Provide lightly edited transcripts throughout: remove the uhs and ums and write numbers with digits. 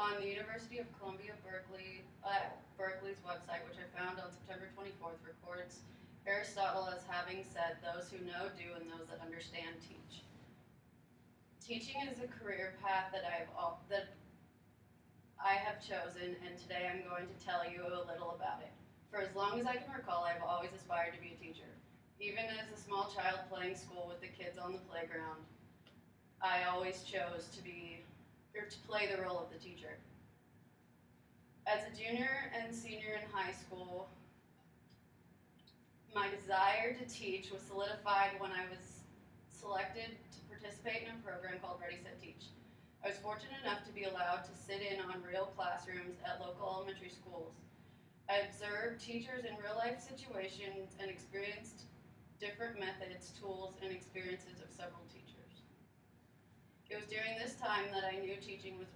on the University of Columbia Berkeley's website, which I found on September 24th, records Aristotle as having said, "Those who know do, and those that understand teach." Teaching is a career path that I have chosen, and today I'm going to tell you a little about it. For as long as I can recall, I've always aspired to be a teacher. Even as a small child playing school with the kids on the playground, I always chose to play the role of the teacher. As a junior and senior in high school, my desire to teach was solidified when I was selected to participate in a program called Ready, Set, Teach. I was fortunate enough to be allowed to sit in on real classrooms at local elementary schools. I observed teachers in real life situations and experienced different methods, tools, and experiences of several teachers. It was during this time that I knew teaching was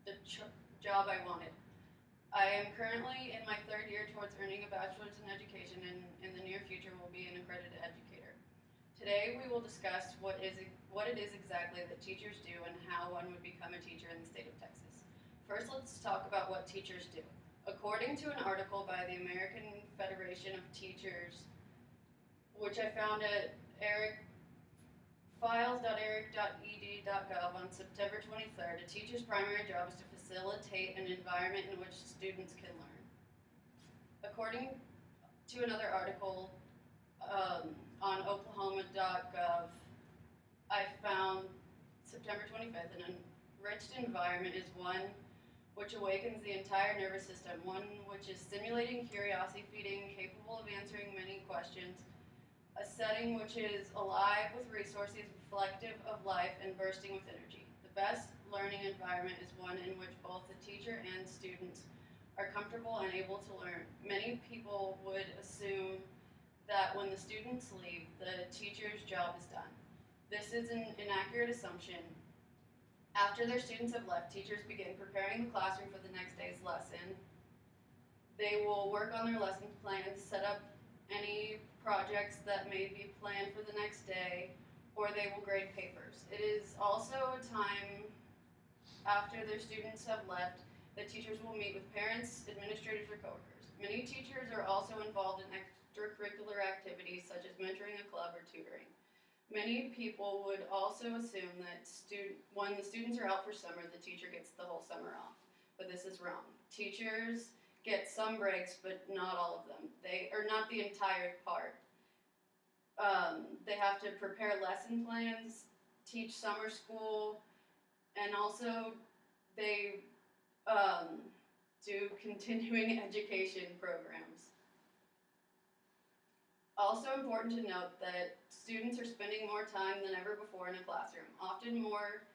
the job I wanted. I am currently in my third year towards earning a bachelor's in education, and in the near future will be an accredited educator. Today we will discuss what it is exactly that teachers do and how one would become a teacher in the state of Texas. First, let's talk about what teachers do. According to an article by the American Federation of Teachers, which I found at files.eric.ed.gov on September 23rd, a teacher's primary job is to facilitate an environment in which students can learn. According to another article on oklahoma.gov, I found September 25th, an enriched environment is one which awakens the entire nervous system, one which is stimulating, curiosity feeding, capable of answering many questions, a setting which is alive with resources, reflective of life, and bursting with energy. The best learning environment is one in which both the teacher and students are comfortable and able to learn. Many people would assume that when the students leave, the teacher's job is done. This is an inaccurate assumption. After their students have left, teachers begin preparing the classroom for the next day's lesson. They will work on their lesson plans, set up any projects that may be planned for the next day, or they will grade papers. It is also a time after their students have left that teachers will meet with parents, administrators, or coworkers. Many teachers are also involved in extracurricular activities such as mentoring a club or tutoring. Many people would also assume that when the students are out for summer, the teacher gets the whole summer off, but this is wrong. Teachers get some breaks, but not all of them. Not the entire part. They have to prepare lesson plans, teach summer school, and also they do continuing education programs. Also important to note that students are spending more time than ever before in a classroom, often more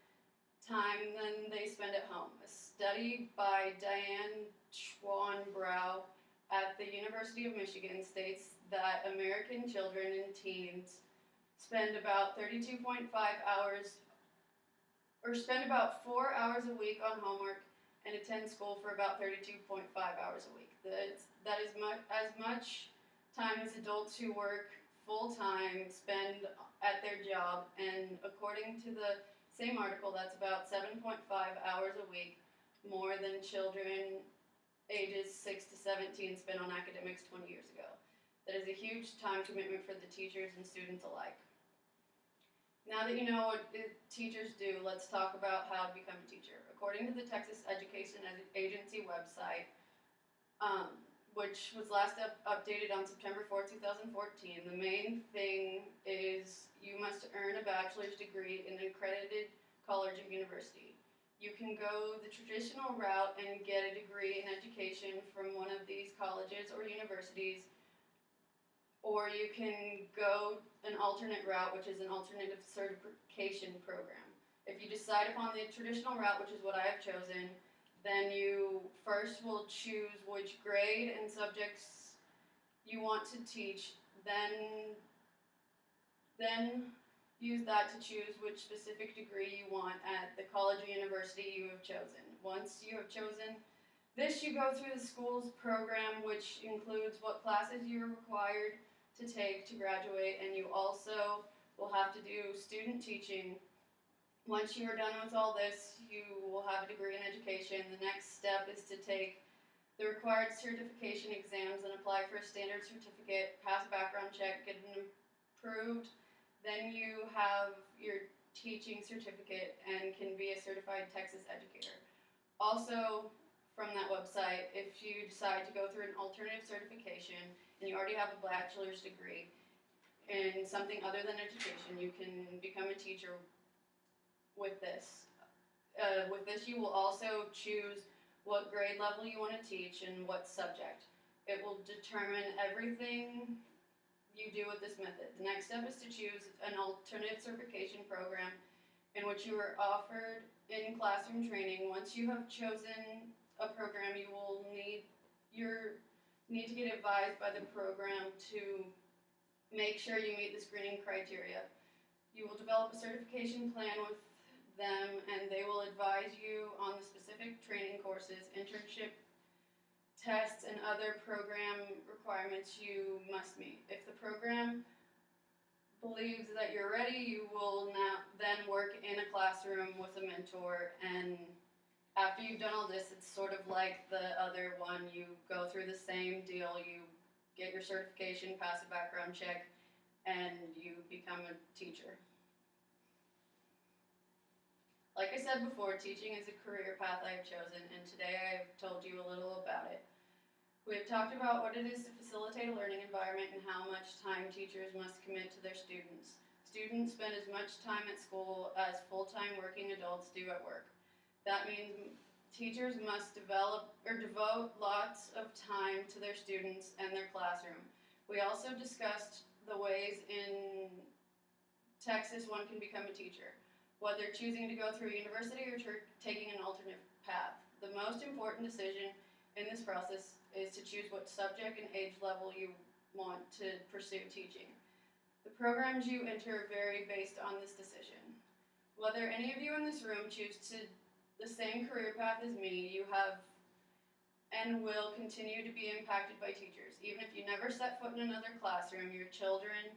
time than they spend at home. A study by Diane Schwanbrow at the University of Michigan states that American children and teens spend about 32.5 hours, or spend about 4 hours a week on homework and attend school for about 32.5 hours a week. That is as much time as adults who work full-time spend at their job, and according to the same article, that's about 7.5 hours a week more than children ages 6 to 17 spent on academics 20 years ago. That is a huge time commitment for the teachers and students alike. Now that you know what teachers do, let's talk about how to become a teacher. According to the Texas Education Agency website, which was last updated on September 4, 2014, the main thing is you must earn a bachelor's degree in an accredited college or university. You can go the traditional route and get a degree in education from one of these colleges or universities, or you can go an alternate route, which is an alternative certification program. If you decide upon the traditional route, which is what I have chosen, then you first will choose which grade and subjects you want to teach, then use that to choose which specific degree you want at the college or university you have chosen. Once you have chosen this, you go through the school's program, which includes what classes you're required to take to graduate, and you also will have to do student teaching Once you are done with all this, you will have a degree in education. The next step is to take the required certification exams and apply for a standard certificate, pass a background check, get an approved. Then you have your teaching certificate and can be a certified Texas educator. Also, from that website, if you decide to go through an alternative certification and you already have a bachelor's degree in something other than education, you can become a teacher with this. With this, you will also choose what grade level you want to teach and what subject. It will determine everything you do with this method. The next step is to choose an alternative certification program in which you are offered in classroom training. Once you have chosen a program, you will need to get advised by the program to make sure you meet the screening criteria. You will develop a certification plan with them, and they will advise you on the specific training courses, internship tests, and other program requirements you must meet. If the program believes that you're ready, you will now then work in a classroom with a mentor, and after you've done all this, it's sort of like the other one. You go through the same deal. You get your certification, pass a background check, and you become a teacher. Like I said before, teaching is a career path I have chosen, and today I have told you a little about it. We have talked about what it is to facilitate a learning environment and how much time teachers must commit to their students. Students spend as much time at school as full-time working adults do at work. That means teachers must devote lots of time to their students and their classroom. We also discussed the ways in Texas one can become a teacher, whether choosing to go through university or taking an alternate path. The most important decision in this process is to choose what subject and age level you want to pursue teaching. The programs you enter vary based on this decision. Whether any of you in this room choose the same career path as me, you have and will continue to be impacted by teachers. Even if you never set foot in another classroom, your children,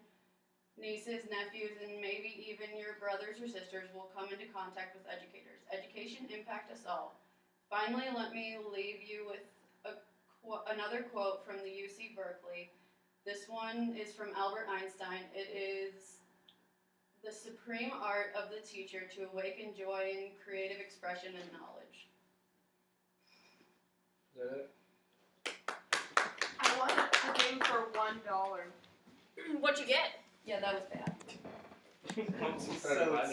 nieces, nephews, and maybe even your brothers or sisters will come into contact with educators. Education impacts us all. Finally, let me leave you with another quote from the UC Berkeley. This one is from Albert Einstein. It is the supreme art of the teacher to awaken joy in creative expression and knowledge. Is that it? I won the game for $1. What'd you get? Yeah, that was bad. I'm so excited about